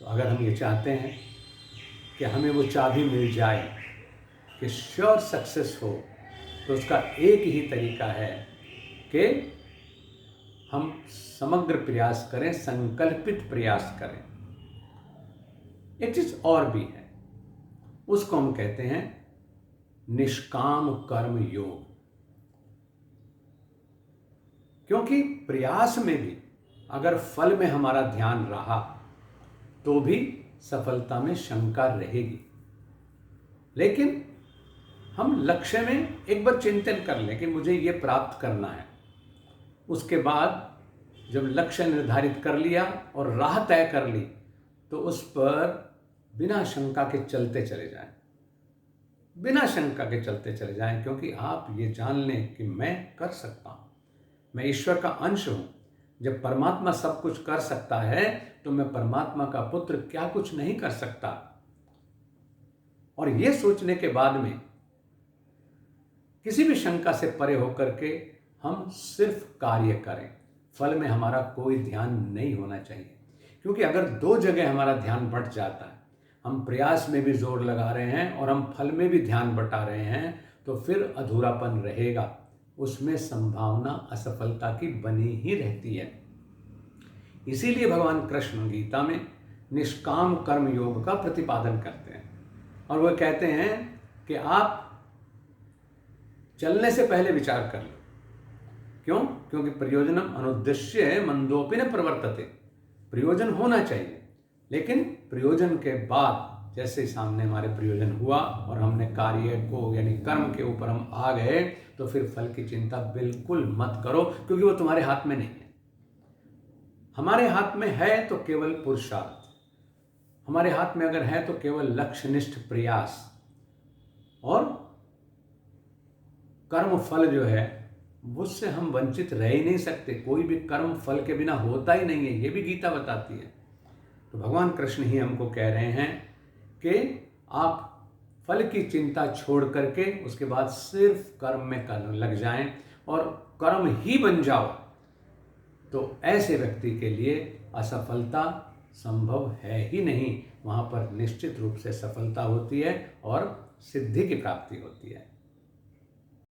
तो अगर हम ये चाहते हैं कि हमें वो चाबी मिल जाए कि श्योर सक्सेस हो, तो उसका एक ही तरीका है कि हम समग्र प्रयास करें, संकल्पित प्रयास करें। एक चीज और भी है, उसको हम कहते हैं निष्काम कर्म योग। क्योंकि प्रयास में भी अगर फल में हमारा ध्यान रहा तो भी सफलता में शंका रहेगी। लेकिन हम लक्ष्य में एक बार चिंतन कर लें कि मुझे ये प्राप्त करना है, उसके बाद जब लक्ष्य निर्धारित कर लिया और राह तय कर ली, तो उस पर बिना शंका के चलते चले जाएं, बिना शंका के चलते चले जाएं। क्योंकि आप ये जान लें कि मैं कर सकता हूं, मैं ईश्वर का अंश हूं। जब परमात्मा सब कुछ कर सकता है तो मैं परमात्मा का पुत्र क्या कुछ नहीं कर सकता। और ये सोचने के बाद में किसी भी शंका से परे होकर के हम सिर्फ कार्य करें, फल में हमारा कोई ध्यान नहीं होना चाहिए। क्योंकि अगर दो जगह हमारा ध्यान बट जाता है, हम प्रयास में भी जोर लगा रहे हैं और हम फल में भी ध्यान बटा रहे हैं, तो फिर अधूरापन रहेगा, उसमें संभावना असफलता की बनी ही रहती है। इसीलिए भगवान कृष्ण गीता में निष्काम कर्म योग का प्रतिपादन करते हैं और वह कहते हैं कि आप चलने से पहले विचार कर लो। क्यों? क्योंकि प्रयोजनम अनुद्देश्य मंदोपि न प्रवर्तते। प्रयोजन होना चाहिए, लेकिन प्रयोजन के बाद जैसे सामने हमारे प्रयोजन हुआ और हमने कार्य को यानी कर्म के ऊपर हम आ गए, तो फिर फल की चिंता बिल्कुल मत करो, क्योंकि वो तुम्हारे हाथ में नहीं है। हमारे हाथ में है तो केवल पुरुषार्थ, हमारे हाथ में अगर है तो केवल लक्ष्यनिष्ठ प्रयास, और कर्म फल जो है उससे हम वंचित रह ही नहीं सकते। कोई भी कर्म फल के बिना होता ही नहीं है, ये भी गीता बताती है। तो भगवान कृष्ण ही हमको कह रहे हैं कि आप फल की चिंता छोड़ करके उसके बाद सिर्फ कर्म में लग जाएं और कर्म ही बन जाओ। तो ऐसे व्यक्ति के लिए असफलता संभव है ही नहीं, वहाँ पर निश्चित रूप से सफलता होती है और सिद्धि की प्राप्ति होती है।